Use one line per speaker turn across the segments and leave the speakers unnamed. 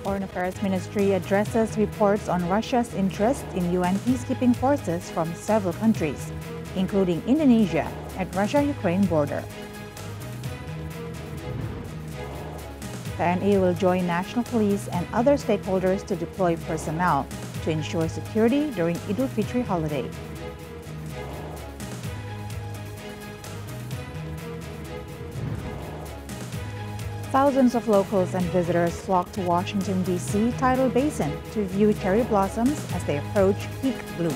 Foreign Affairs Ministry addresses reports on Russia's interest in UN peacekeeping forces from several countries, including Indonesia, at Russia-Ukraine border. The NA will join national police and other stakeholders to deploy personnel to ensure security during Eid al-Fitr holiday. Thousands of locals and visitors flock to Washington, D.C. tidal basin to view cherry blossoms as they approach peak bloom.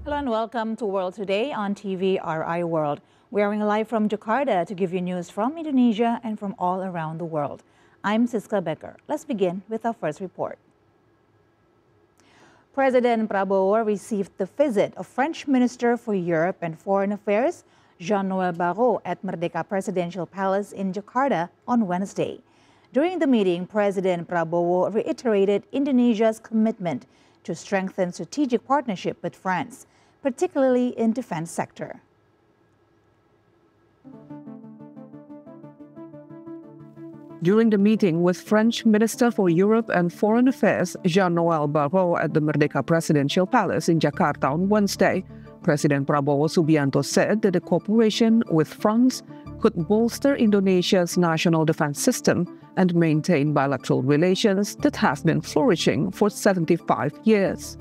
Hello and welcome to World Today on TVRI World. We are live from Jakarta to give you news from Indonesia and from all around the world. I'm Siska Becker. Let's begin with our first report. President Prabowo received the visit of French Minister for Europe and Foreign Affairs, Jean-Noël Barrot, at Merdeka Presidential Palace in Jakarta on Wednesday. During the meeting, President Prabowo reiterated Indonesia's commitment to strengthen strategic partnership with France, particularly in defense sector.
During the meeting with French Minister for Europe and Foreign Affairs Jean-Noël Barrot at the Merdeka Presidential Palace in Jakarta on Wednesday, President Prabowo Subianto said that the cooperation with France could bolster Indonesia's national defense system and maintain bilateral relations that have been flourishing for 75 years.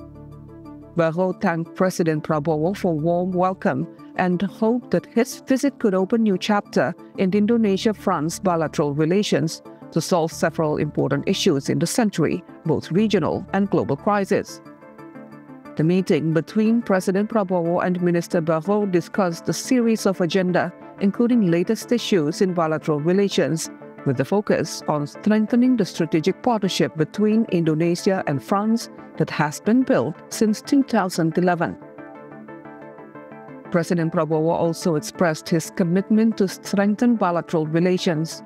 Barrot thanked President Prabowo for a warm welcome and hoped that his visit could open a new chapter in Indonesia-France bilateral relations to solve several important issues in the century, both regional and global crises. The meeting between President Prabowo and Minister Barrot discussed a series of agenda, including latest issues in bilateral relations, with the focus on strengthening the strategic partnership between Indonesia and France that has been built since 2011. President Prabowo also expressed his commitment to strengthen bilateral relations.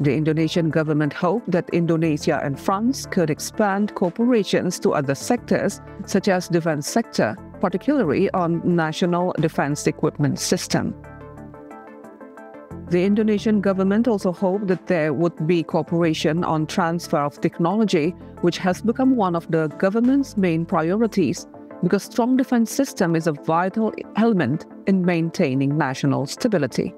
The Indonesian government hoped that Indonesia and France could expand cooperations to other sectors, such as defense sector, particularly on national defense equipment system. The Indonesian government also hoped that there would be cooperation on transfer of technology, which has become one of the government's main priorities, because strong defense system is a vital element in maintaining national stability.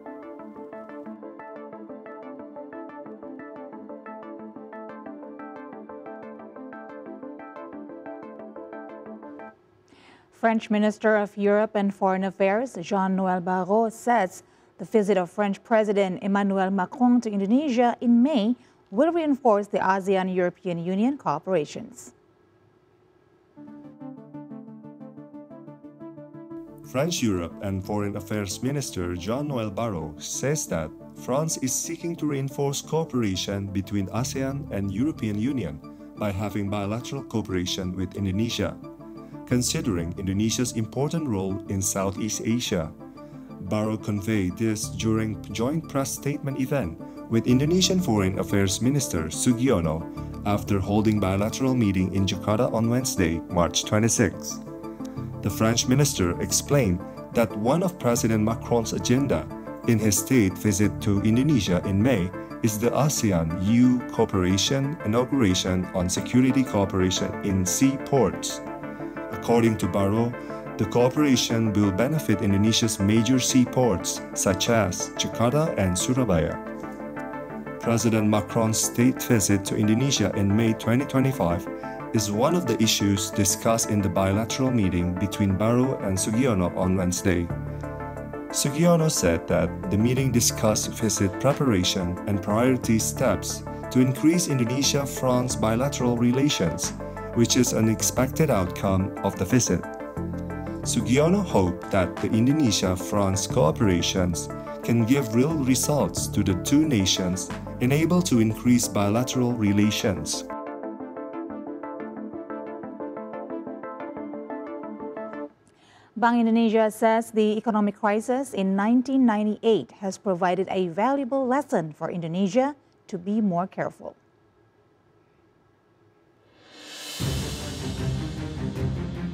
French Minister of Europe and Foreign Affairs Jean-Noël Barrot says the visit of French President Emmanuel Macron to Indonesia in May will reinforce the ASEAN-European Union cooperations.
French Europe and Foreign Affairs Minister Jean-Noël Barrot says that France is seeking to reinforce cooperation between ASEAN and European Union by having bilateral cooperation with Indonesia, considering Indonesia's important role in Southeast Asia. Barrot conveyed this during a joint press statement event with Indonesian Foreign Affairs Minister Sugiono after holding bilateral meeting in Jakarta on Wednesday, March 26. The French minister explained that one of President Macron's agenda in his state visit to Indonesia in May is the ASEAN-EU cooperation inauguration on security cooperation in seaports. According to Barrot, the cooperation will benefit Indonesia's major seaports such as Jakarta and Surabaya. President Macron's state visit to Indonesia in May 2025 is one of the issues discussed in the bilateral meeting between Barrot and Sugiono on Wednesday. Sugiono said that the meeting discussed visit preparation and priority steps to increase Indonesia-France bilateral relations, which is an expected outcome of the visit. Sugiono hoped that the Indonesia-France cooperations can give real results to the two nations, enable to increase bilateral relations.
Bank Indonesia says the economic crisis in 1998 has provided a valuable lesson for Indonesia to be more careful.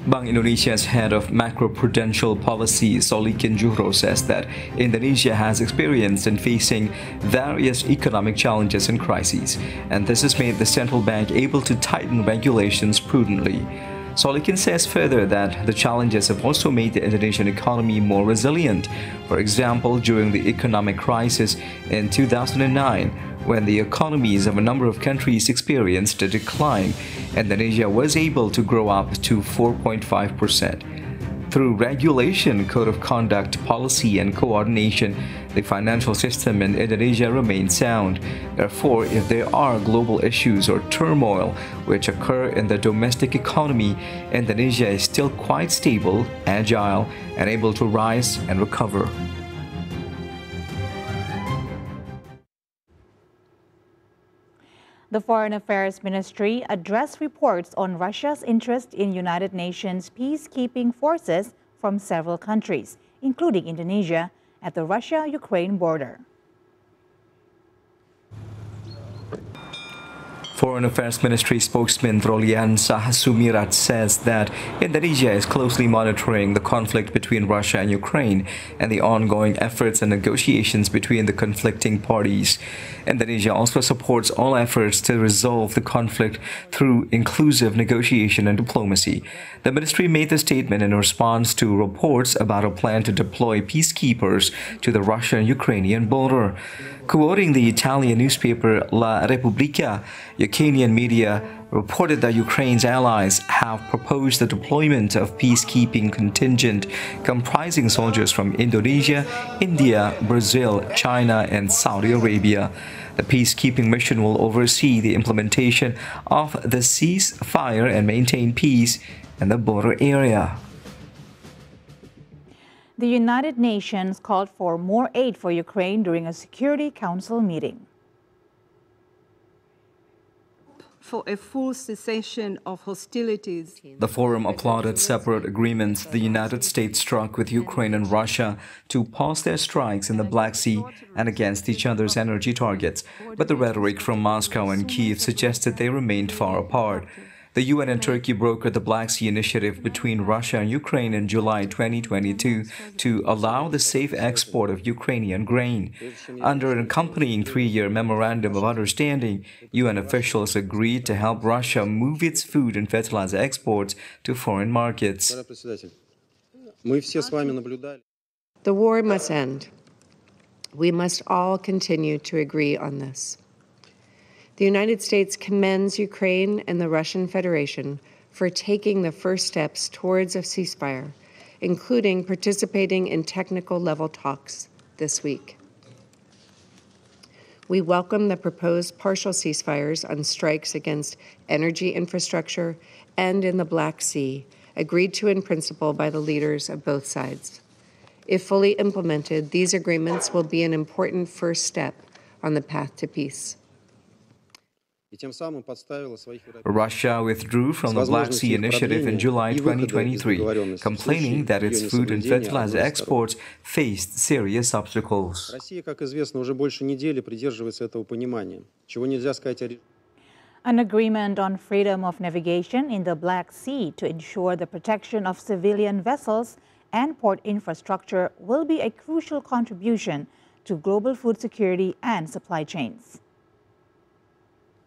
Bank Indonesia's head of macroprudential policy, Solikin Juhro, says that Indonesia has experienced and facing various economic challenges and crises, and this has made the central bank able to tighten regulations prudently. Solikin says further that the challenges have also made the Indonesian economy more resilient. For example, during the economic crisis in 2009, when the economies of a number of countries experienced a decline, Indonesia was able to grow up to 4.5%. Through regulation, code of conduct, policy, and coordination, the financial system in Indonesia remains sound. Therefore, if there are global issues or turmoil which occur in the domestic economy, Indonesia is still quite stable, agile, and able to rise and recover.
The Foreign Affairs Ministry addressed reports on Russia's interest in United Nations peacekeeping forces from several countries, including Indonesia, at the Russia-Ukraine border.
Foreign Affairs Ministry spokesman Rolian Sahasumirat says that Indonesia is closely monitoring the conflict between Russia and Ukraine and the ongoing efforts and negotiations between the conflicting parties. Indonesia also supports all efforts to resolve the conflict through inclusive negotiation and diplomacy. The ministry made the statement in response to reports about a plan to deploy peacekeepers to the Russian-Ukrainian border. Quoting the Italian newspaper La Repubblica, Ukrainian media reported that Ukraine's allies have proposed the deployment of peacekeeping contingent comprising soldiers from Indonesia, India, Brazil, China, and Saudi Arabia. The peacekeeping mission will oversee the implementation of the ceasefire and maintain peace in the border area.
The United Nations called for more aid for Ukraine during a Security Council meeting.
For a full cessation of hostilities.
The forum applauded separate agreements the United States struck with Ukraine and Russia to pause their strikes in the Black Sea and against each other's energy targets, but the rhetoric from Moscow and Kyiv suggested they remained far apart. The UN and Turkey brokered the Black Sea Initiative between Russia and Ukraine in July 2022 to allow the safe export of Ukrainian grain. Under an accompanying three-year memorandum of understanding, UN officials agreed to help Russia move its food and fertilizer exports to foreign markets.
The war must end. We must all continue to agree on this. The United States commends Ukraine and the Russian Federation for taking the first steps towards a ceasefire, including participating in technical level talks this week. We welcome the proposed partial ceasefires on strikes against energy infrastructure and in the Black Sea, agreed to in principle by the leaders of both sides. If fully implemented, these agreements will be an important first step on the path to peace.
Russia withdrew from the Black Sea Initiative in July 2023, complaining that its food and fertilizer exports faced serious obstacles.
An agreement on freedom of navigation in the Black Sea to ensure the protection of civilian vessels and port infrastructure will be a crucial contribution to global food security and supply chains.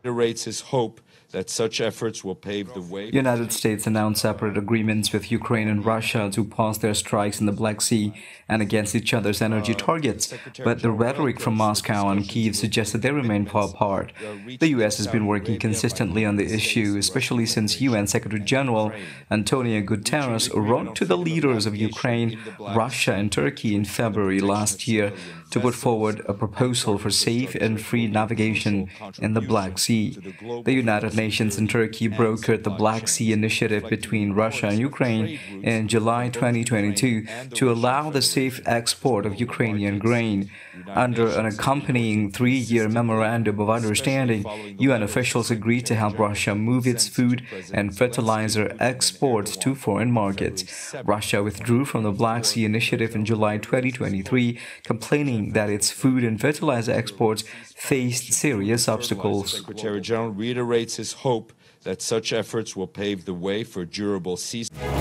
Reiterates his hope that such efforts will pave the way.
United States announced separate agreements with Ukraine and Russia to pause their strikes in the Black Sea and against each other's energy targets, but the rhetoric from Moscow and Kyiv suggested they remain far apart. The U.S. has been working consistently on the issue, especially since UN Secretary-General Antonio Guterres wrote to the leaders of Ukraine, Russia, and Turkey in February last year to put forward a proposal for safe and free navigation in the Black Sea. The United nations and Turkey brokered the Black Sea Initiative between Russia and Ukraine in July 2022 to allow the safe export of Ukrainian grain. Under an accompanying 3-year memorandum of understanding, UN officials agreed to help Russia move its food and fertilizer exports to foreign markets. Russia withdrew from the Black Sea Initiative in July 2023, complaining that its food and fertilizer exports faced serious obstacles.
Secretary General reiterates his hope that such efforts will pave the way for durable ceasefire.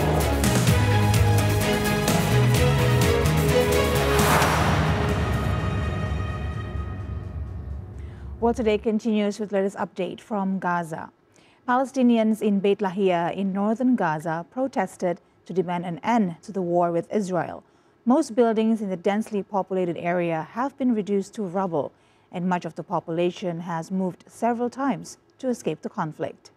Well, today continues with the latest update from Gaza. Palestinians in Beit Lahia in northern Gaza protested to demand an end to the war with Israel. Most buildings in the densely populated area have been reduced to rubble, and much of the population has moved several times to escape the conflict.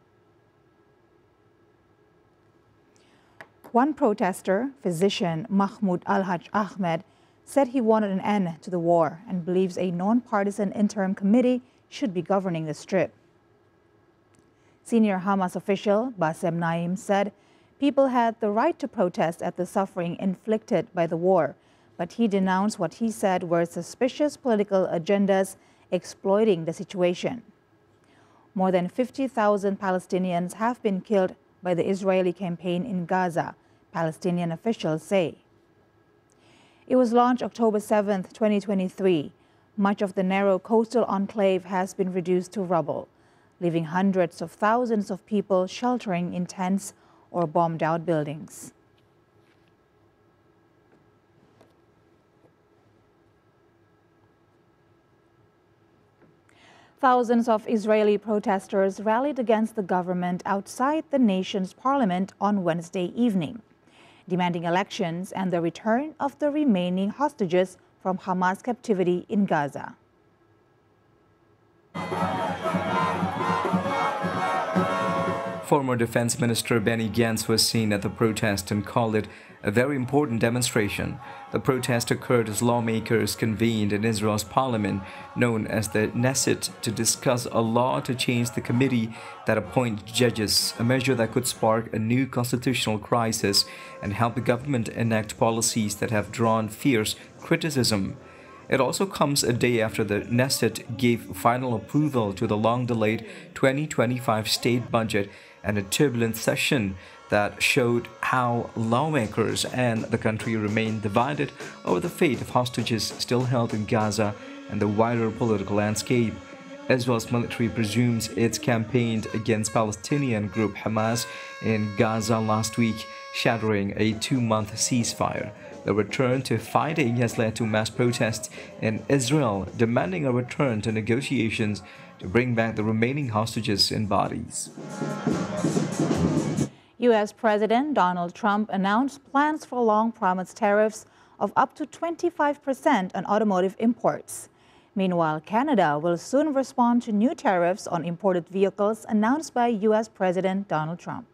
One protester, physician Mahmoud Al-Haj Ahmed, said he wanted an end to the war and believes a non-partisan interim committee should be governing the Strip. Senior Hamas official Bassem Naim said people had the right to protest at the suffering inflicted by the war, but he denounced what he said were suspicious political agendas exploiting the situation. More than 50,000 Palestinians have been killed by the Israeli campaign in Gaza, Palestinian officials say. It was launched October 7, 2023. Much of the narrow coastal enclave has been reduced to rubble, leaving hundreds of thousands of people sheltering in tents or bombed-out buildings. Thousands of Israeli protesters rallied against the government outside the nation's parliament on Wednesday evening, demanding elections and the return of the remaining hostages from Hamas captivity in Gaza.
Former Defense Minister Benny Gantz was seen at the protest and called it a very important demonstration. The protest occurred as lawmakers convened in Israel's parliament, known as the Knesset, to discuss a law to change the committee that appoints judges, a measure that could spark a new constitutional crisis and help the government enact policies that have drawn fierce criticism. It also comes a day after the Knesset gave final approval to the long-delayed 2025 state budget and a turbulent session that showed how lawmakers and the country remain divided over the fate of hostages still held in Gaza and the wider political landscape. Israel's military presumes it's campaigned against Palestinian group Hamas in Gaza last week, shattering a 2-month ceasefire. The return to fighting has led to mass protests in Israel, demanding a return to negotiations to bring back the remaining hostages in bodies.
U.S. President Donald Trump announced plans for long-promised tariffs of up to 25% on automotive imports. Meanwhile, Canada will soon respond to new tariffs on imported vehicles announced by U.S. President Donald Trump.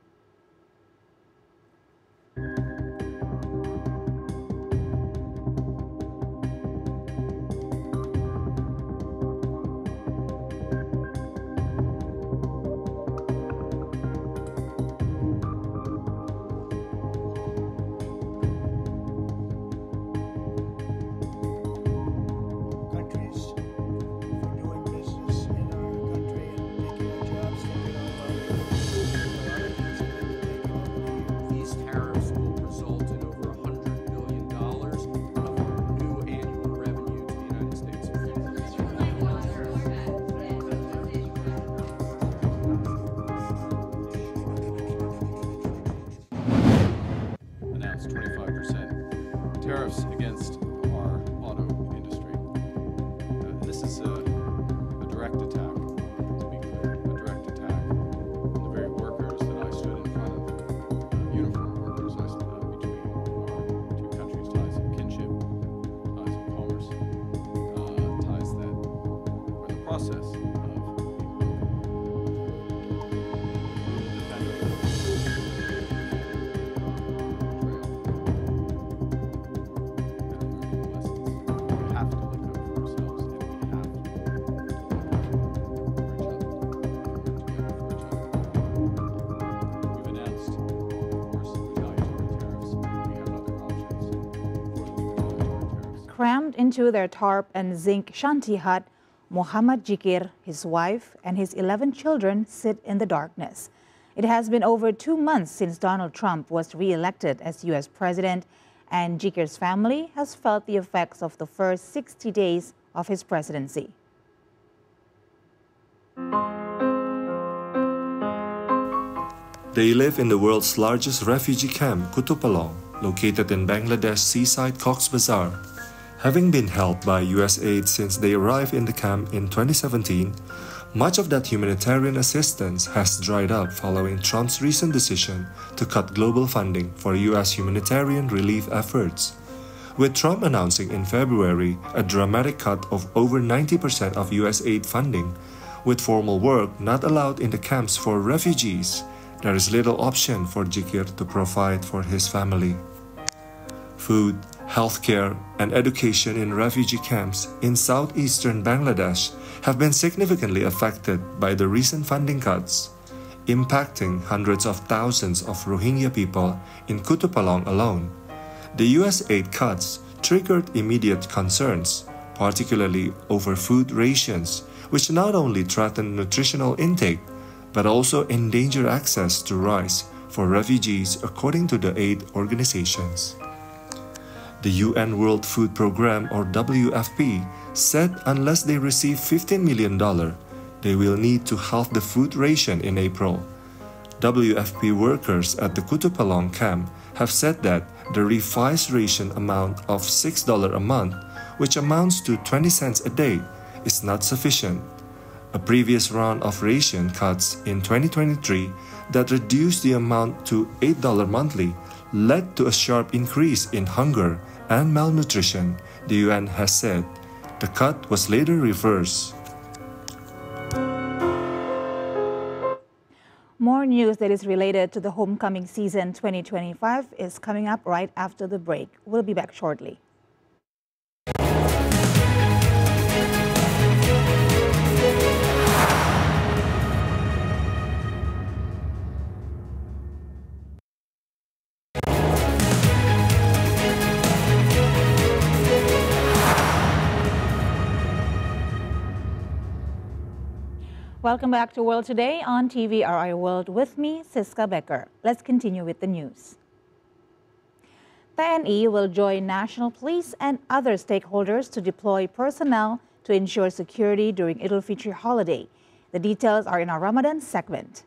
Crammed into their tarp and zinc shanty hut, Muhammad Jikir, his wife, and his 11 children sit in the darkness. It has been over 2 months since Donald Trump was re-elected as U.S. president, and Jikir's family has felt the effects of the first 60 days of his presidency.
They live in the world's largest refugee camp, Kutupalong, located in Bangladesh seaside Cox's Bazar. Having been helped by U.S. aid since they arrived in the camp in 2017, much of that humanitarian assistance has dried up following Trump's recent decision to cut global funding for U.S. humanitarian relief efforts. With Trump announcing in February a dramatic cut of over 90% of U.S. aid funding, with formal work not allowed in the camps for refugees, there is little option for Jikir to provide for his family. Food, healthcare, and education in refugee camps in southeastern Bangladesh have been significantly affected by the recent funding cuts, impacting hundreds of thousands of Rohingya people in Kutupalong alone. The U.S. aid cuts triggered immediate concerns, particularly over food rations, which not only threaten nutritional intake, but also endanger access to rice for refugees, according to the aid organizations. The UN World Food Programme, or WFP, said unless they receive $15 million, they will need to halve the food ration in April. WFP workers at the Kutupalong camp have said that the revised ration amount of $6 a month, which amounts to 20 cents a day, is not sufficient. A previous round of ration cuts in 2023 that reduced the amount to $8 monthly led to a sharp increase in hunger and malnutrition, the UN has said. The cut was later reversed.
More news that is related to the homecoming season 2025 is coming up right after the break. We'll be back shortly. Welcome back to World Today on TVRI World with me, Siska Becker. Let's continue with the news. TNI will join National Police and other stakeholders to deploy personnel to ensure security during Idul Fitri holiday. The details are in our Ramadan segment.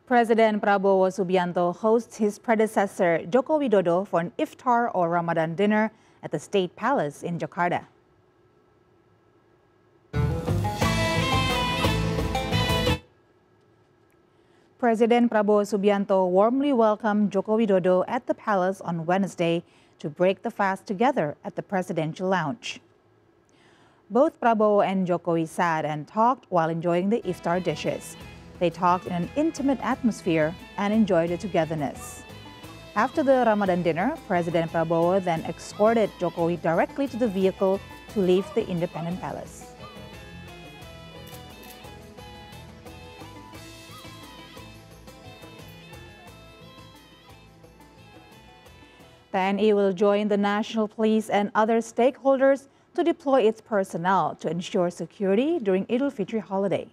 President Prabowo Subianto hosts his predecessor Joko Widodo for an iftar or Ramadan dinner at the State Palace in Jakarta. President Prabowo Subianto warmly welcomed Joko Widodo at the palace on Wednesday to break the fast together at the presidential lounge. Both Prabowo and Jokowi sat and talked while enjoying the iftar dishes. They talked in an intimate atmosphere and enjoyed the togetherness. After the Ramadan dinner, President Prabowo then escorted Jokowi directly to the vehicle to leave the Independent Palace. TNI will join the National Police and other stakeholders to deploy its personnel to ensure security during Idul Fitri holiday.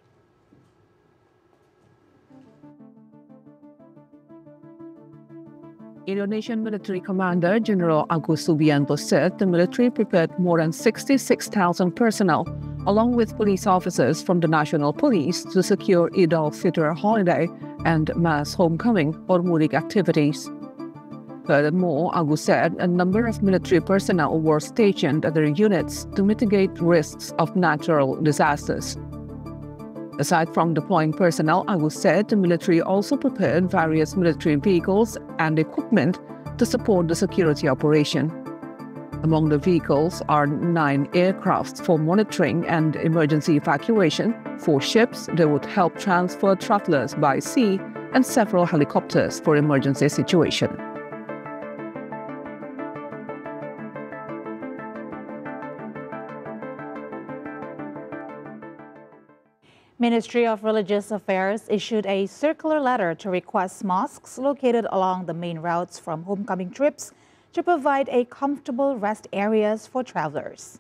Indonesian military commander General Agus Subianto said the military prepared more than 66,000 personnel, along with police officers from the National Police, to secure Eid al-Fitr holiday and mass homecoming or Mudik activities. Furthermore, Agus said a number of military personnel were stationed at their units to mitigate risks of natural disasters. Aside from deploying personnel, Agus said the military also prepared various military vehicles and equipment to support the security operation. Among the vehicles are 9 aircrafts for monitoring and emergency evacuation, 4 ships that would help transfer travelers by sea, and several helicopters for emergency situations.
Ministry of Religious Affairs issued a circular letter to request mosques located along the main routes from homecoming trips to provide a comfortable rest areas for travelers.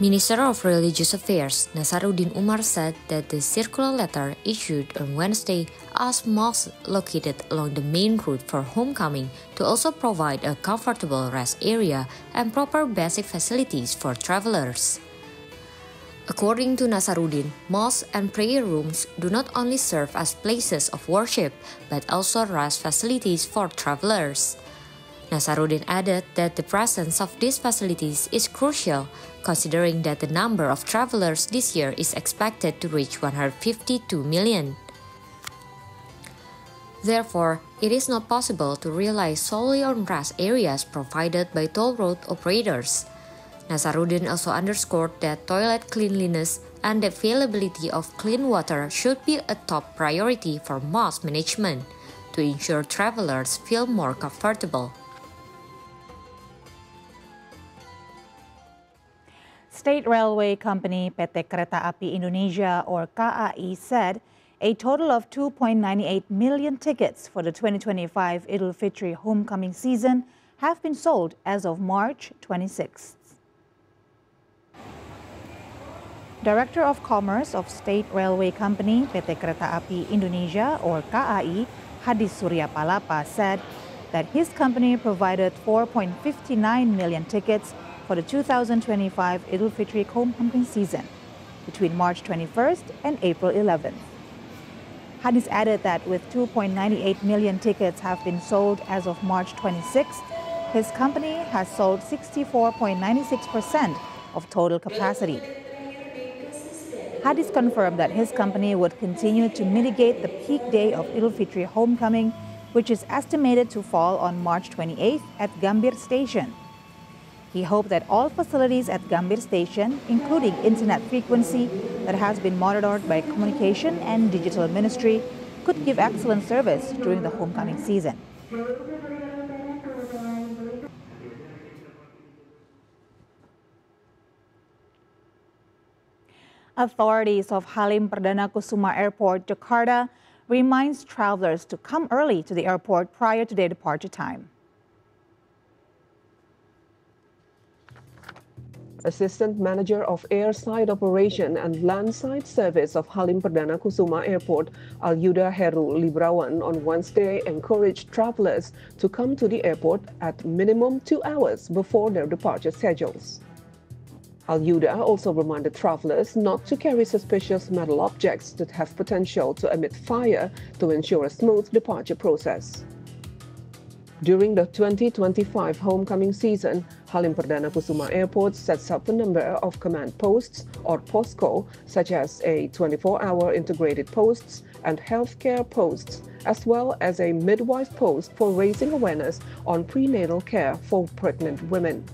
Minister of Religious Affairs Nasaruddin Umar said that the circular letter issued on Wednesday asked mosques located along the main route for homecoming to also provide a comfortable rest area and proper basic facilities for travelers. According to Nasaruddin, mosques and prayer rooms do not only serve as places of worship but also rest facilities for travelers. Nasaruddin added that the presence of these facilities is crucial, considering that the number of travelers this year is expected to reach 152 million. Therefore, it is not possible to rely solely on rest areas provided by toll road operators. Nasaruddin also underscored that toilet cleanliness and the availability of clean water should be a top priority for mosque management to ensure travelers feel more comfortable.
State Railway Company PT Kereta Api Indonesia or KAI said a total of 2.98 million tickets for the 2025 Idul Fitri homecoming season have been sold as of March 26th. Director of Commerce of State Railway Company PT Kereta Api Indonesia or KAI, Hadis Surya Palapa said that his company provided 4.59 million tickets for the 2025 Idul Fitri homecoming season between March 21st and April 11th. Hadis added that with 2.98 million tickets have been sold as of March 26th, his company has sold 64.96% of total capacity. Hadis confirmed that his company would continue to mitigate the peak day of Idul Fitri homecoming, which is estimated to fall on March 28th at Gambir Station. He hoped that all facilities at Gambir Station, including internet frequency that has been monitored by Communication and Digital Ministry, could give excellent service during the homecoming season. Authorities of Halim Perdana Kusuma Airport, Jakarta, reminds travelers to come early to the airport prior to their departure time.
Assistant Manager of Airside Operation and Landside Service of Halim Perdana Kusuma Airport, Alyuda Heru Librawan, on Wednesday encouraged travelers to come to the airport at minimum 2 hours before their departure schedules. Alyuda also reminded travelers not to carry suspicious metal objects that have potential to emit fire to ensure a smooth departure process. During the 2025 homecoming season, Halim Perdana Kusuma Airport sets up a number of command posts or POSCO, such as a 24-hour integrated posts and healthcare posts, as well as a midwife post for raising awareness on prenatal care for pregnant women.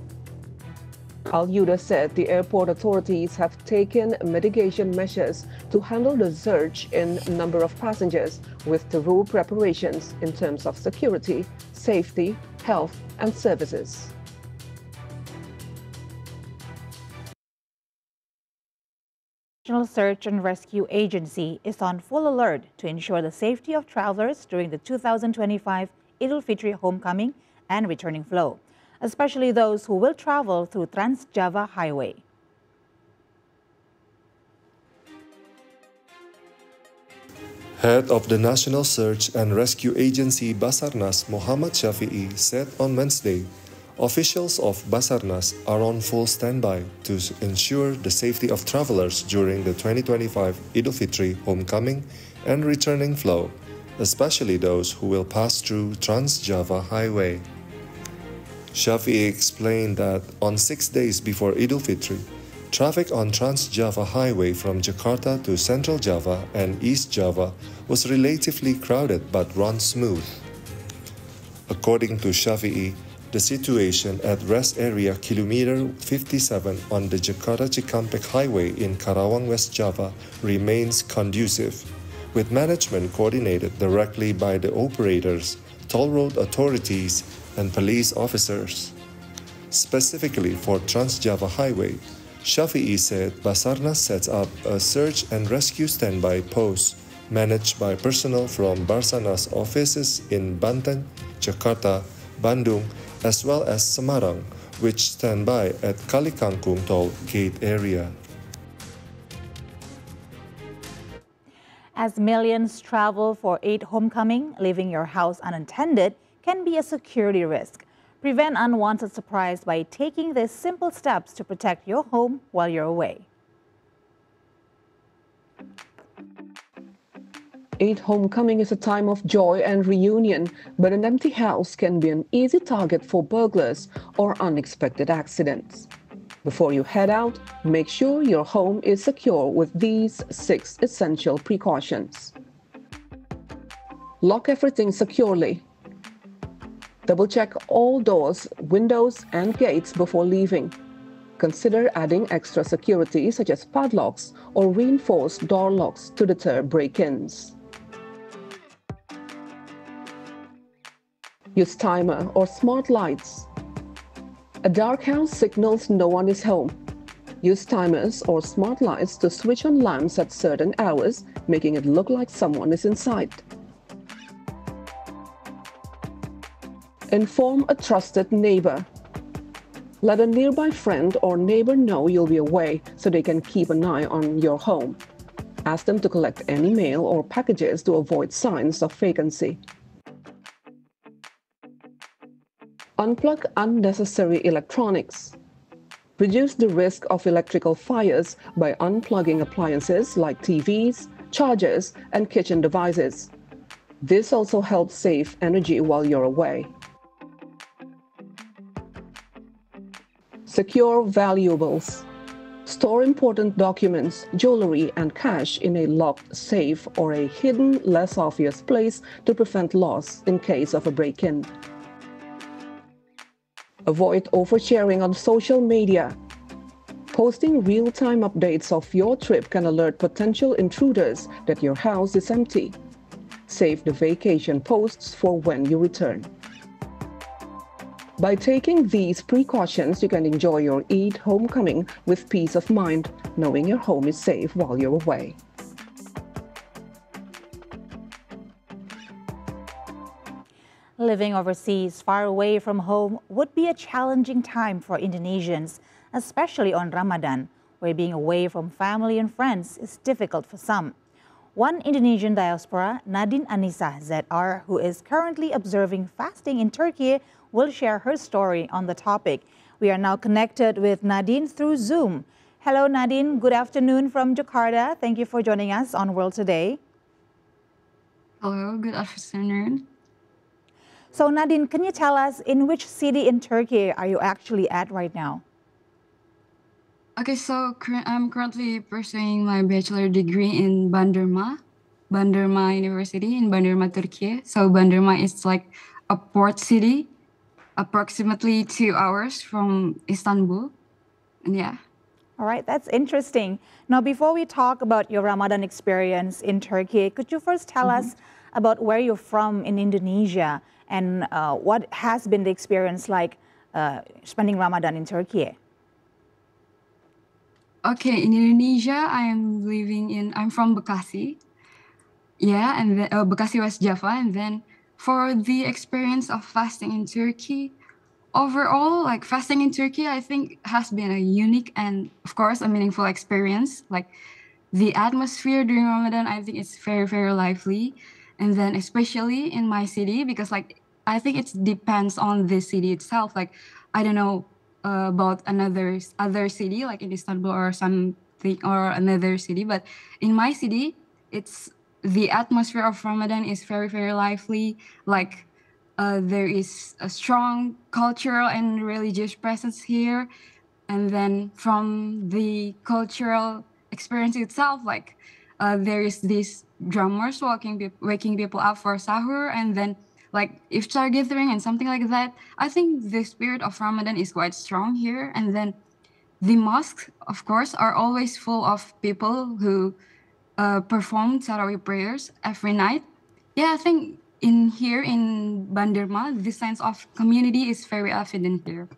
Alyuda said the airport authorities have taken mitigation measures to handle the surge in number of passengers with thorough preparations in terms of security, safety, health, and services.
National Search and Rescue Agency is on full alert to ensure the safety of travelers during the 2025 Idul Fitri homecoming and returning flow, especially those who will travel through Trans-Java Highway.
Head of the National Search and Rescue Agency Basarnas, Muhammad Shafi'i, said on Wednesday, officials of Basarnas are on full standby to ensure the safety of travelers during the 2025 Idul Fitri homecoming and returning flow, especially those who will pass through Trans-Java Highway. Shafi'i explained that on 6 days before Idul Fitri, traffic on Trans-Java Highway from Jakarta to Central Java and East Java was relatively crowded but run smooth. According to Shafi'i, the situation at rest area kilometer 57 on the Jakarta-Cikampek Highway in Karawang, West Java remains conducive, with management coordinated directly by the operators, toll road authorities, and police officers. specifically for Trans-Java Highway. Shafi'i said Basarnas sets up a search and rescue standby post managed by personnel from Basarnas offices in Banten, Jakarta, Bandung, as well as Semarang, which stand by at Kalikangkung toll gate area.
As millions travel for Eid homecoming, leaving your house unattended can be a security risk. Prevent unwanted surprise by taking these simple steps to protect your home while you're away.
Eid homecoming is a time of joy and reunion, but an empty house can be an easy target for burglars or unexpected accidents. Before you head out, make sure your home is secure with these 6 essential precautions. Lock everything securely. Double-check all doors, windows, and gates before leaving. Consider adding extra security such as padlocks or reinforced door locks to deter break-ins. Use timer or smart lights. A dark house signals no one is home. Use timers or smart lights to switch on lamps at certain hours, making it look like someone is inside. Inform a trusted neighbor. Let a nearby friend or neighbor know you'll be away so they can keep an eye on your home. Ask them to collect any mail or packages to avoid signs of vacancy. Unplug unnecessary electronics. Reduce the risk of electrical fires by unplugging appliances like TVs, chargers, and kitchen devices. This also helps save energy while you're away. Secure valuables. Store important documents, jewelry, and cash in a locked safe or a hidden, less obvious place to prevent loss in case of a break-in. Avoid oversharing on social media. Posting real-time updates of your trip can alert potential intruders that your house is empty. Save the vacation posts for when you return. By taking these precautions, you can enjoy your Eid homecoming with peace of mind, knowing your home is safe while you're away.
Living overseas, far away from home, would be a challenging time for Indonesians, especially on Ramadan, where being away from family and friends is difficult for some. One Indonesian diaspora, Nadine Anissa ZR, who is currently observing fasting in Turkey, will share her story on the topic. We are now connected with Nadine through Zoom. Hello, Nadine. Good afternoon from Jakarta. Thank you for joining us on World Today.
Hello, good afternoon.
So, Nadine, can you tell us in which city in Turkey are you actually at right now?
Okay, so I'm currently pursuing my bachelor degree in Bandırma University in Bandırma, Turkey. So Bandırma is like a port city, approximately 2 hours from Istanbul. And yeah.
All right, that's interesting. Now, before we talk about your Ramadan experience in Turkey, could you first tell us about where you're from in Indonesia and what has been the experience like spending Ramadan in Turkey?
Okay, in Indonesia, I'm from Bekasi. Yeah, and then, Bekasi, West Java. And then for the experience of fasting in Turkey, overall, like fasting in Turkey, I think has been a unique and, of course, a meaningful experience. Like the atmosphere during Ramadan, I think it's very, very lively. And then especially in my city, because like I think it depends on the city itself. Like I don't know about other city like in Istanbul or something or another city, but in my city, it's the atmosphere of Ramadan is very, very lively. Like there is a strong cultural and religious presence here, and then from the cultural experience itself, like there is this drummers waking people up for sahur, and then like iftar gathering and something like that. I think the spirit of Ramadan is quite strong here, and then the mosques, of course, are always full of people who perform Tarawih prayers every night. Yeah, I think in Bandırma, the sense of community is very evident here.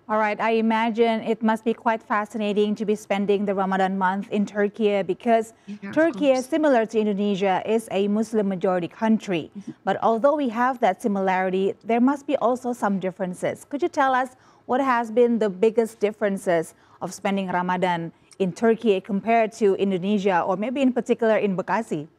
All right, I imagine it must be quite fascinating to be spending the Ramadan month in Turkey because Turkey, similar to Indonesia, is a Muslim majority country. But although we have that similarity, there must be also some differences. Could you tell us what has been the biggest differences of spending Ramadan in Turkey compared to Indonesia, or maybe in particular in Bekasi?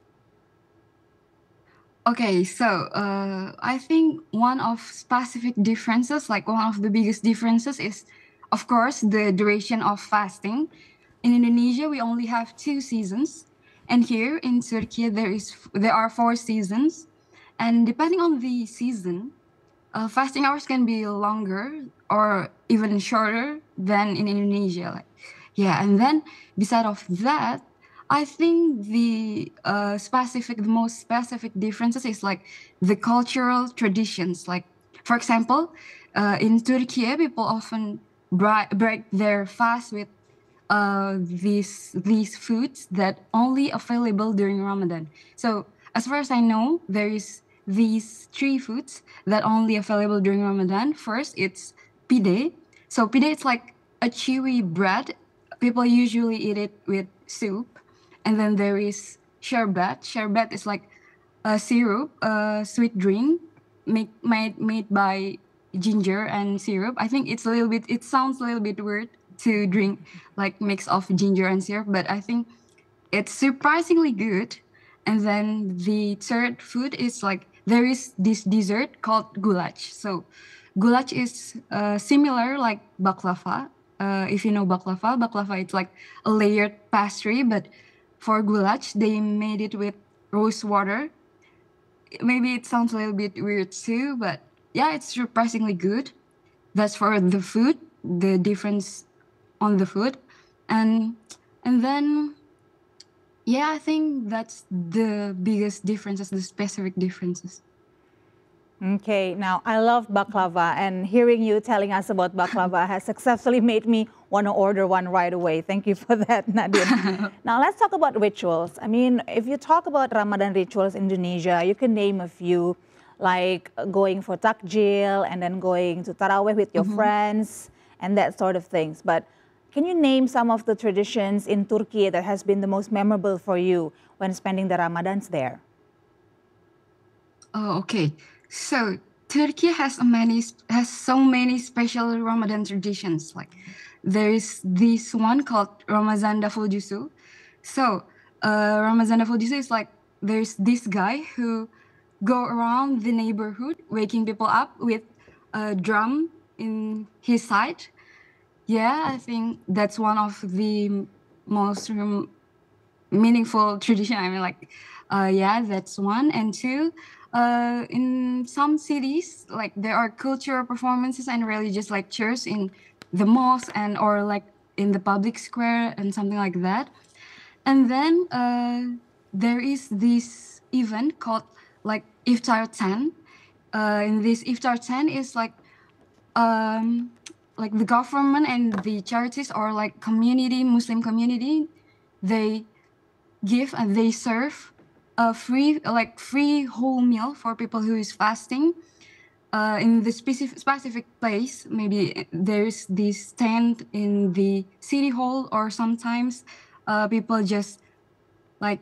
Okay, so I think one of specific differences, like one of the biggest differences is, of course, the duration of fasting. In Indonesia, we only have 2 seasons. And here in Turkey, there are 4 seasons. And depending on the season, fasting hours can be longer or even shorter than in Indonesia. And then beside of that, I think the most specific differences is like the cultural traditions. Like, for example, in Turkey, people often break their fast with these foods that only available during Ramadan. So as far as I know, there is these 3 foods that only available during Ramadan. First, it's pide. So pide is like a chewy bread. People usually eat it with soup. And then there is sherbet. Sherbet is like a syrup, a sweet drink made by ginger and syrup. I think it sounds a little bit weird to drink like mix of ginger and syrup, but I think it's surprisingly good. And then the third food is like, there is this dessert called goulash. So goulash is similar like baklava. If you know baklava, it's like a layered pastry, but for goulash, they made it with rose water. Maybe it sounds a little bit weird too, but yeah, it's surprisingly good. That's for the food, the difference on the food. And then, yeah, I think that's the biggest differences, the specific differences.
Okay, now I love baklava, and hearing you telling us about baklava has successfully made me want to order one right away. Thank you for that, Nadine. Now let's talk about rituals. I mean, if you talk about Ramadan rituals in Indonesia, you can name a few, like going for takjil and then going to tarawih with your friends and that sort of things. But can you name some of the traditions in Turkey that has been the most memorable for you when spending the Ramadans there?
Oh, okay. So Turkey has so many special Ramadan traditions. Like there is this one called Ramazan Davul Jusu. So Ramazan Davul Jusu is like there's this guy who go around the neighborhood waking people up with a drum in his side. Yeah, I think that's one of the most meaningful tradition. I mean, like, yeah, that's one. And 2, in some cities, like there are cultural performances and religious lectures in the mosque or like in the public square and something like that. And then there is this event called like Iftar 10. In this Iftar 10 is like the government and the charities or like Muslim community, they give and they serve a free whole meal for people who is fasting in the specific place. Maybe there's this tent in the city hall, or sometimes people just like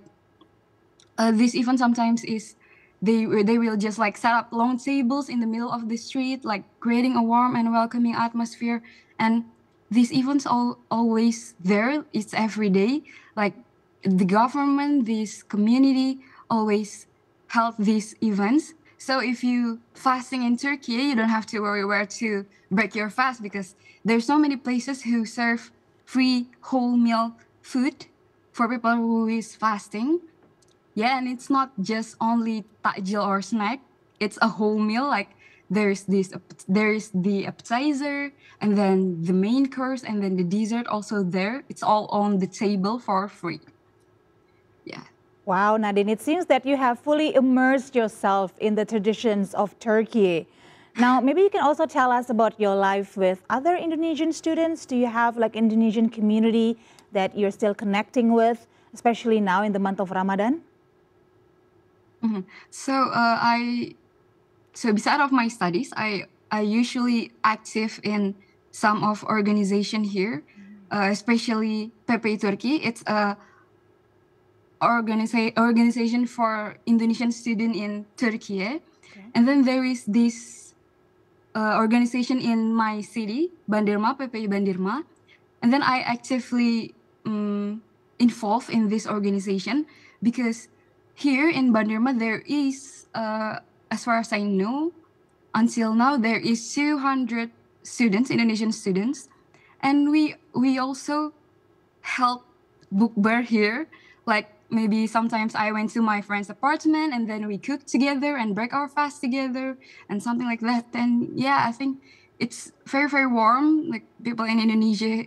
this event sometimes is they will just like set up long tables in the middle of the street, like creating a warm and welcoming atmosphere. And these events always there. It's every day. Like the government, this community always held these events. So if you fasting in Turkey, you don't have to worry where to break your fast, because there's so many places who serve free whole meal food for people who is fasting. Yeah, and it's not just only takjil or snack. It's a whole meal. Like there's the appetizer, and then the main course, and then the dessert also there. It's all on the table for free. Yeah.
Wow, Nadine, it seems that you have fully immersed yourself in the traditions of Turkey. Now, maybe you can also tell us about your life with other Indonesian students. Do you have like Indonesian community that you're still connecting with, especially now in the month of Ramadan?
So beside of my studies, I usually active in some of organization here, especially PPI Turkey. It's a organization for Indonesian student in Turkey. Okay. And then there is this organization in my city, Bandirma, PPI Bandirma. And then I actively involved in this organization because here in Bandirma there is, as far as I know, until now there is 200 students, Indonesian students, and we also help bookbar here. Like maybe sometimes I went to my friend's apartment and then we cook together and break our fast together and something like that. And yeah, I think it's very, very warm. Like people in Indonesia,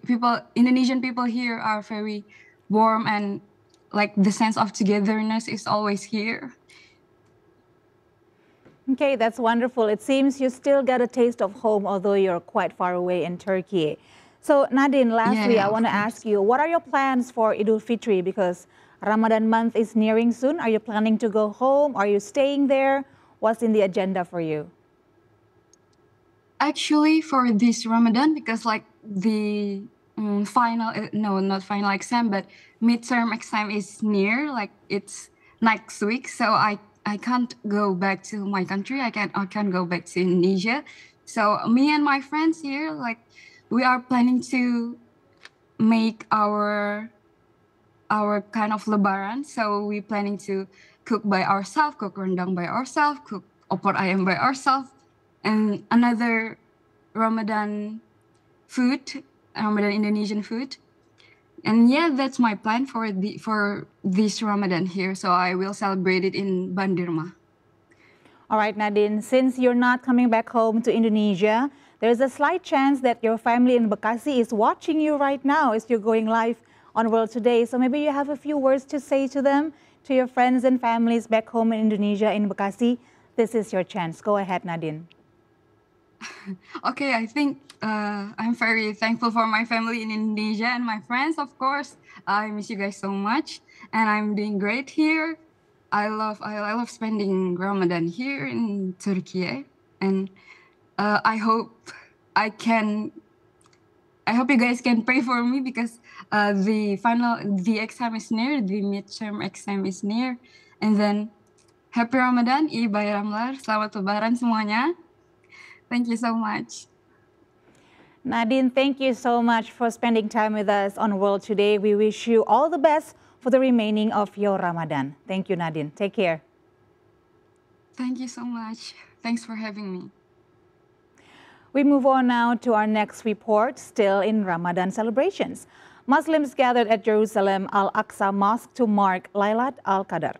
Indonesian people here are very warm, and like the sense of togetherness is always here.
Okay, that's wonderful. It seems you still get a taste of home, although you're quite far away in Turkey. So Nadine, lastly, I want to ask you, what are your plans for Idul Fitri? Because Ramadan month is nearing soon. Are you planning to go home? Are you staying there? What's in the agenda for you?
Actually, for this Ramadan, because like the final, no, not final exam, but midterm exam is near, like it's next week. So I can't go back to my country. I can't go back to Indonesia. So me and my friends here, like we are planning to make our kind of lebaran. So we're planning to cook by ourselves, cook rendang by ourselves, cook opor ayam by ourselves, and another Ramadan food, Ramadan Indonesian food. And yeah, that's my plan for this Ramadan here. So I will celebrate it in Bandirma.
All right, Nadine, since you're not coming back home to Indonesia, there's a slight chance that your family in Bekasi is watching you right now as you're going live on World Today. So maybe you have a few words to say to them, to your friends and families back home in Indonesia, in Bekasi. This is your chance. Go ahead, Nadine.
Okay, I think I'm very thankful for my family in Indonesia and my friends, of course. I miss you guys so much, and I'm doing great here. I love spending Ramadan here in Turkey, and I hope you guys can pray for me because the exam is near, the midterm exam is near, and then happy Ramadan, Ibai Ramlar, selamat Lebaran semuanya. Thank you so much.
Nadine, thank you so much for spending time with us on World Today. We wish you all the best for the remaining of your Ramadan. Thank you, Nadine. Take care.
Thank you so much. Thanks for having me.
We move on now to our next report, still in Ramadan celebrations. Muslims gathered at Jerusalem Al-Aqsa Mosque to mark Laylat al-Qadr.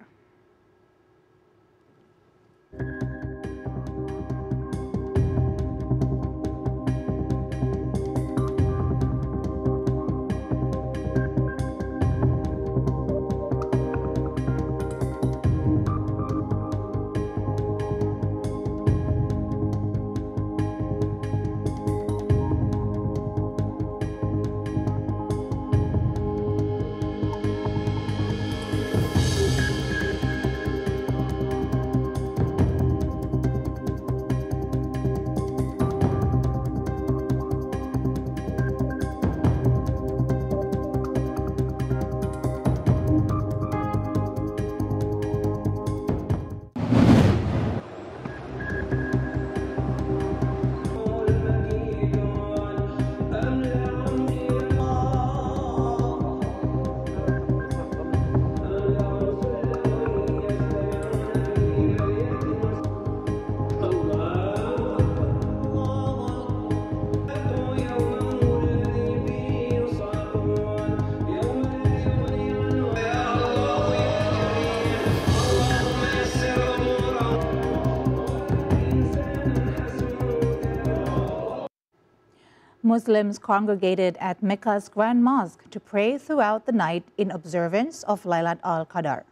Muslims congregated at Mecca's Grand Mosque to pray throughout the night in observance of Laylat al-Qadr.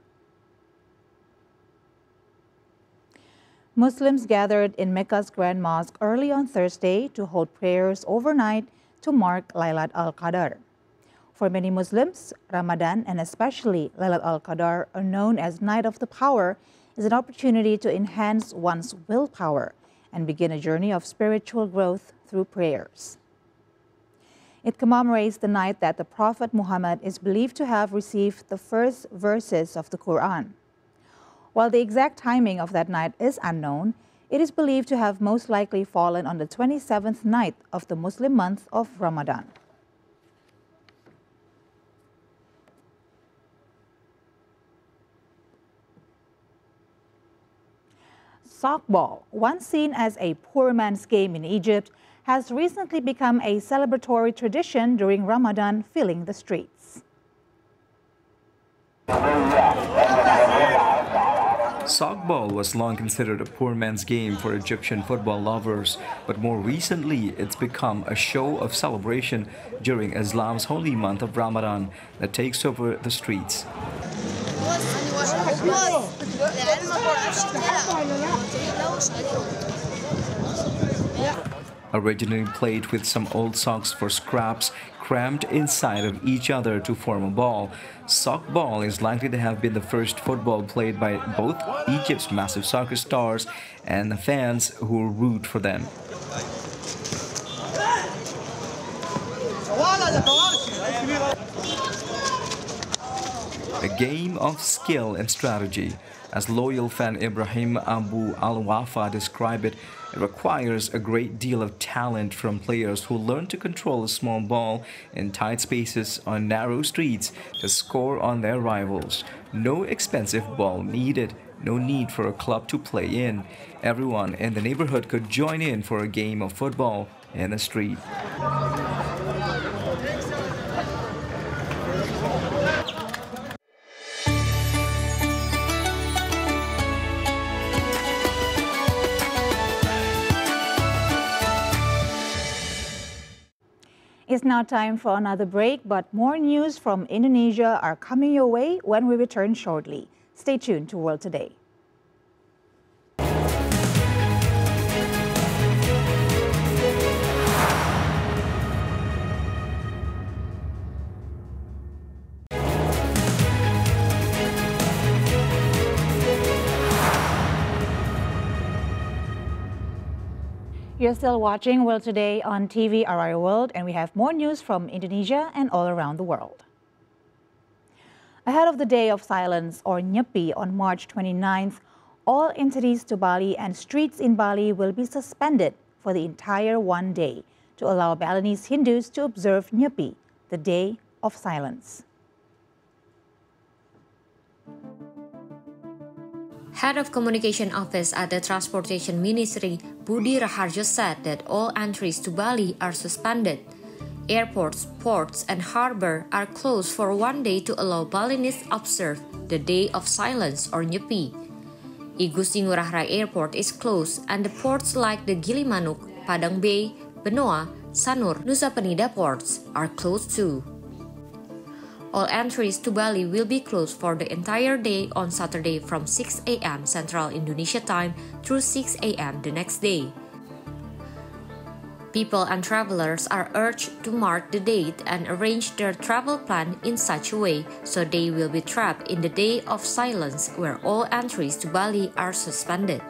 Muslims gathered in Mecca's Grand Mosque early on Thursday to hold prayers overnight to mark Laylat al-Qadr. For many Muslims, Ramadan, and especially Laylat al-Qadr, are known as Night of the Power, is an opportunity to enhance one's willpower and begin a journey of spiritual growth through prayers. It commemorates the night that the Prophet Muhammad is believed to have received the first verses of the Quran. While the exact timing of that night is unknown, it is believed to have most likely fallen on the 27th night of the Muslim month of Ramadan. Sockball, once seen as a poor man's game in Egypt, has recently become a celebratory tradition during Ramadan, filling the streets.
Sockball was long considered a poor man's game for Egyptian football lovers, but more recently it's become a show of celebration during Islam's holy month of Ramadan that takes over the streets. Originally played with some old socks for scraps crammed inside of each other to form a ball, sockball is likely to have been the first football played by both Egypt's massive soccer stars and the fans who root for them. A game of skill and strategy. As loyal fan Ibrahim Abu Al-Wafa described it, it requires a great deal of talent from players who learn to control a small ball in tight spaces on narrow streets to score on their rivals. No expensive ball needed, no need for a club to play in. Everyone in the neighborhood could join in for a game of football in the street.
It's now time for another break, but more news from Indonesia are coming your way when we return shortly. Stay tuned to World Today. You're still watching World Today on TVRI World, and we have more news from Indonesia and all around the world. Ahead of the Day of Silence, or Nyepi, on March 29th, all entities to Bali and streets in Bali will be suspended for the entire one day to allow Balinese Hindus to observe Nyepi, the Day of Silence.
Head of Communication Office at the Transportation Ministry, Budi Raharjo, said that all entries to Bali are suspended. Airports, ports, and harbor are closed for one day to allow Balinese observe the Day of Silence, or Nyepi. Igusti Ngurah Rai Airport is closed, and the ports like the Gili Manuk, Padang Bay, Benoa, Sanur, Nusa Penida ports are closed too. All entries to Bali will be closed for the entire day on Saturday from 6 a.m. Central Indonesia time through 6 a.m. the next day. People and travelers are urged to mark the date and arrange their travel plan in such a way so they will be trapped in the Day of Silence, where all entries to Bali are suspended.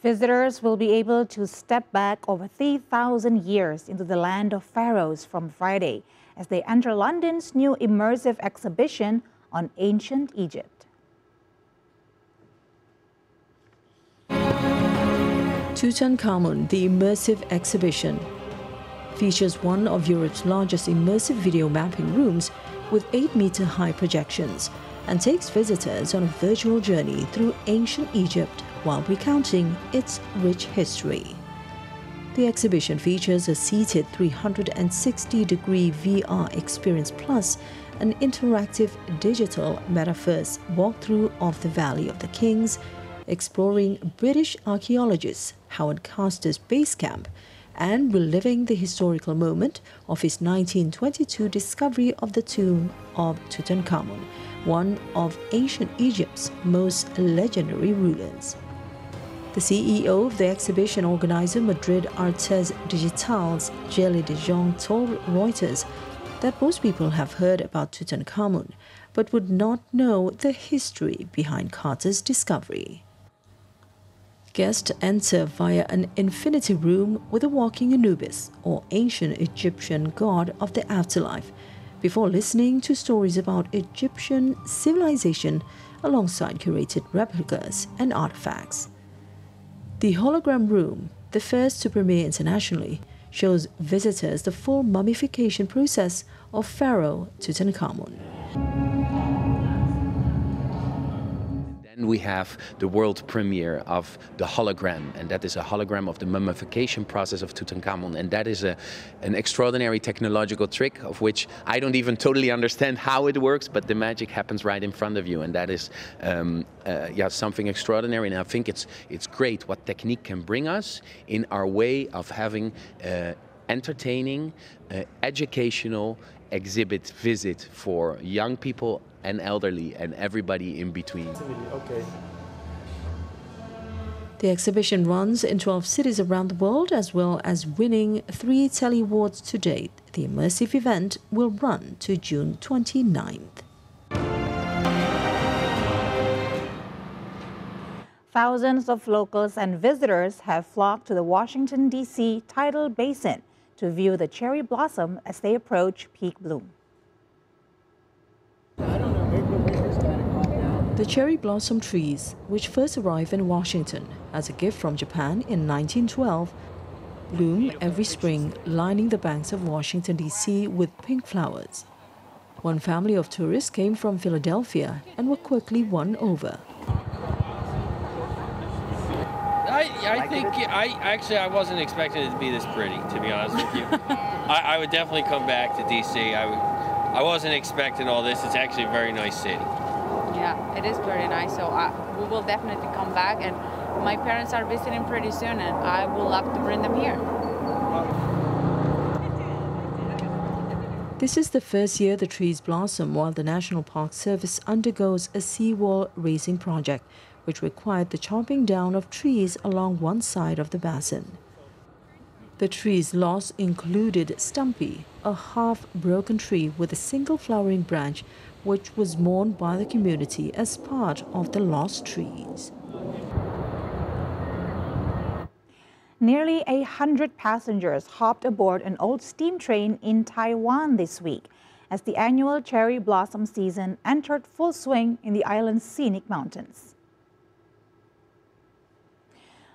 Visitors will be able to step back over 3,000 years into the land of pharaohs from Friday as they enter London's new immersive exhibition on ancient Egypt.
Tutankhamun, the immersive exhibition, features one of Europe's largest immersive video mapping rooms with 8-meter-high projections and takes visitors on a virtual journey through ancient Egypt while recounting its rich history. The exhibition features a seated 360-degree VR experience plus an interactive digital metaverse walkthrough of the Valley of the Kings, exploring British archaeologist Howard Carter's base camp and reliving the historical moment of his 1922 discovery of the tomb of Tutankhamun, one of ancient Egypt's most legendary rulers. The CEO of the exhibition organizer, Madrid Artes Digital's Jelly de Jong, told Reuters that most people have heard about Tutankhamun, but would not know the history behind Carter's discovery. Guests enter via an infinity room with a walking Anubis, or ancient Egyptian god of the afterlife, before listening to stories about Egyptian civilization alongside curated replicas and artifacts. The hologram room, the first to premiere internationally, shows visitors the full mummification process of Pharaoh Tutankhamun.
Then we have the world premiere of the hologram, and that is a hologram of the mummification process of Tutankhamun, and that is an extraordinary technological trick of which I don't even totally understand how it works, but the magic happens right in front of you, and that is something extraordinary. And I think it's great what technique can bring us in our way of having entertaining, educational exhibit visit for young people and elderly and everybody in between.
Okay. The exhibition runs in 12 cities around the world, as well as winning 3 Telly Awards to date. The immersive event will run to June 29th.
Thousands of locals and visitors have flocked to the Washington, D.C. tidal basin to view the cherry blossom as they approach peak bloom.
The cherry blossom trees, which first arrived in Washington as a gift from Japan in 1912, bloom every spring, lining the banks of Washington, D.C. with pink flowers. One family of tourists came from Philadelphia and were quickly won over.
I wasn't expecting it to be this pretty, to be honest with you. I would definitely come back to DC. I wasn't expecting all this. It's actually a very nice city.
Yeah, it is very nice. So we will definitely come back, and my parents are visiting pretty soon, and I would love to bring them here.
This is the first year the trees blossom while the National Park Service undergoes a seawall raising project, which required the chopping down of trees along one side of the basin. The trees lost included Stumpy, a half-broken tree with a single flowering branch, which was mourned by the community as part of the lost trees.
Nearly 100 passengers hopped aboard an old steam train in Taiwan this week as the annual cherry blossom season entered full swing in the island's scenic mountains.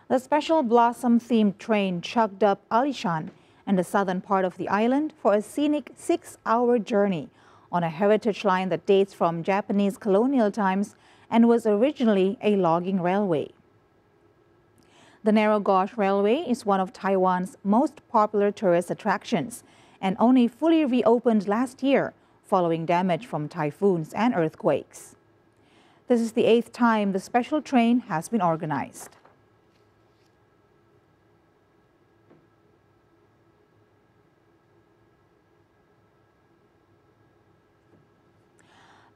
The special blossom-themed train chugged up Alishan in the southern part of the island for a scenic 6-hour journey on a heritage line that dates from Japanese colonial times and was originally a logging railway. The narrow gauge railway is one of Taiwan's most popular tourist attractions and only fully reopened last year following damage from typhoons and earthquakes. This is the 8th time the special train has been organized.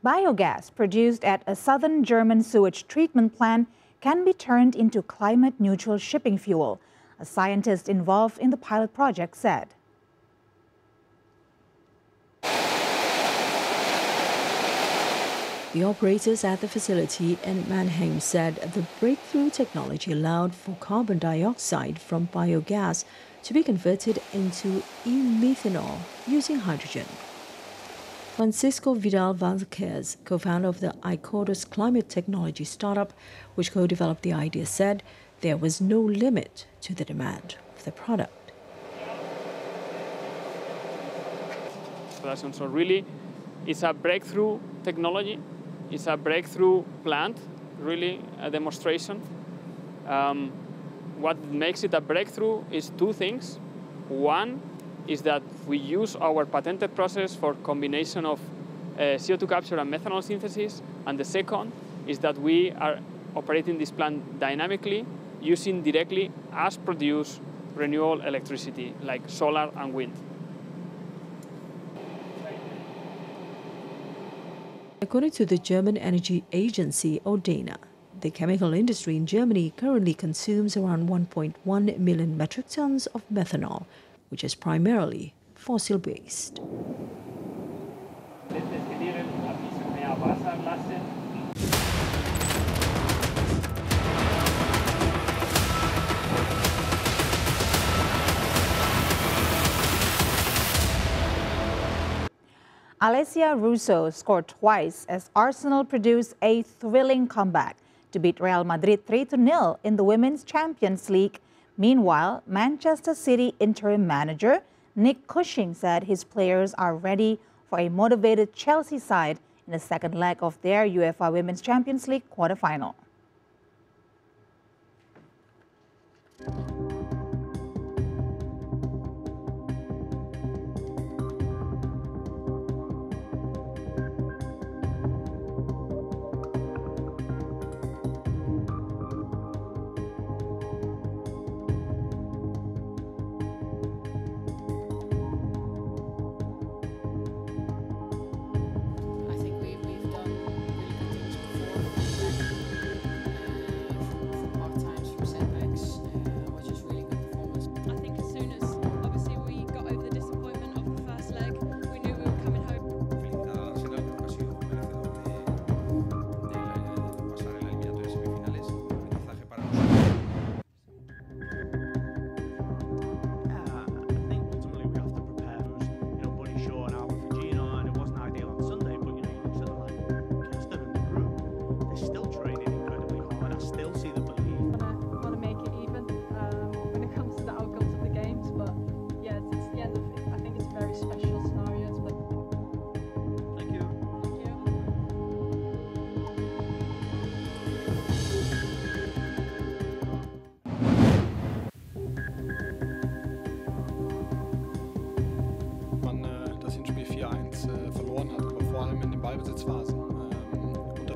Biogas produced at a southern German sewage treatment plant can be turned into climate-neutral shipping fuel, a scientist involved in the pilot project said.
The operators at the facility in Mannheim said the breakthrough technology allowed for carbon dioxide from biogas to be converted into e-methanol using hydrogen. Francisco Vidal Vázquez, co-founder of the Icodus climate technology startup, which co-developed the idea, said there was no limit to the demand of the product.
So really, it's a breakthrough technology. It's a breakthrough plant, really a demonstration. What makes it a breakthrough is 2 things. One is that we use our patented process for combination of CO2 capture and methanol synthesis. And the second is that we are operating this plant dynamically, using directly as produced renewable electricity, like solar and wind.
According to the German energy agency Odena, the chemical industry in Germany currently consumes around 1.1 million metric tons of methanol, which is primarily fossil-based.
Alessia Russo scored twice as Arsenal produced a thrilling comeback to beat Real Madrid 3-0 in the Women's Champions League. Meanwhile, Manchester City interim manager Nick Cushing said his players are ready for a motivated Chelsea side in the second leg of their UEFA Women's Champions League quarterfinal.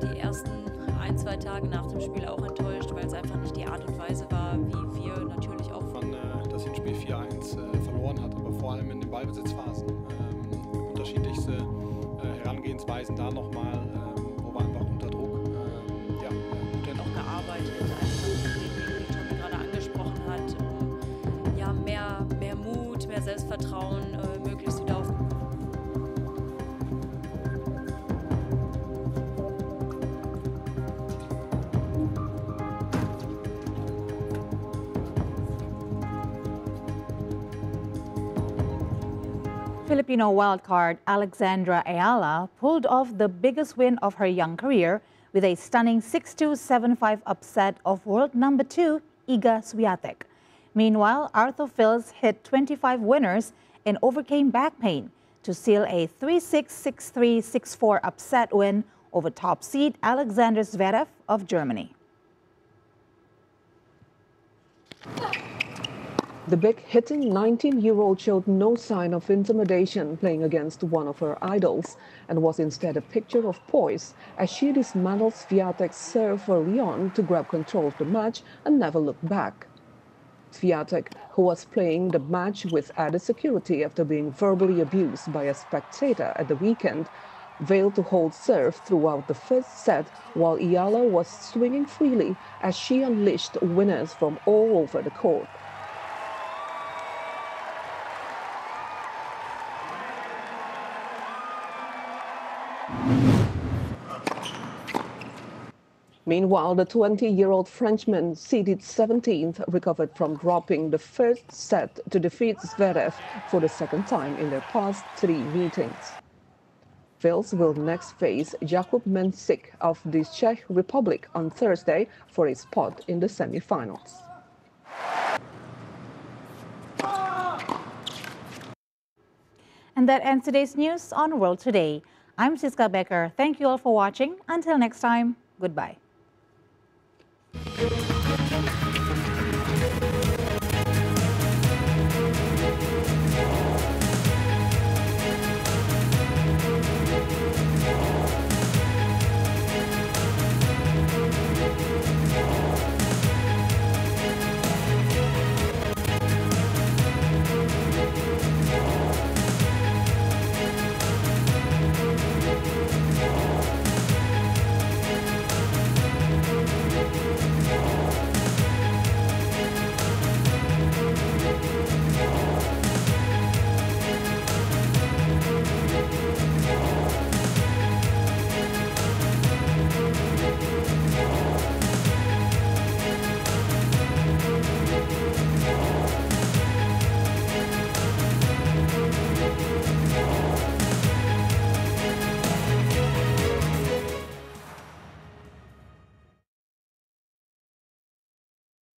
Die ersten 1-2 Tage nach dem Spiel auch enttäuscht, weil es einfach nicht die Art und Weise war, wie wir natürlich auch...
Man das Hinspiel 4-1 verloren hat, aber vor allem in den Ballbesitzphasen. Unterschiedlichste Herangehensweisen da nochmal, wo wir einfach unter Druck gut
auch gearbeitet, einfach, wie Tommy gerade angesprochen hat, um ja, mehr Mut, mehr Selbstvertrauen möglichst wieder auf...
Filipino wildcard Alexandra Ayala pulled off the biggest win of her young career with a stunning 6-2, 7-5 upset of world number 2 Iga Swiatek. Meanwhile, Arthur Fils hit 25 winners and overcame back pain to seal a 3-6, 6-3, 6-4 upset win over top seed Alexander Zverev of Germany.
The big-hitting 19-year-old showed no sign of intimidation playing against one of her idols and was instead a picture of poise as she dismantled Swiatek's serve early on to grab control of the match and never looked back. Swiatek, who was playing the match with added security after being verbally abused by a spectator at the weekend, failed to hold serve throughout the first set while Ayala was swinging freely as she unleashed winners from all over the court. Meanwhile, the 20-year-old Frenchman, seeded 17th, recovered from dropping the first set to defeat Zverev for the second time in their past 3 meetings. Fils will next face Jakub Mensik of the Czech Republic on Thursday for a spot in the semi-finals.
And that ends today's news on World Today. I'm Siska Becker. Thank you all for watching. Until next time, goodbye.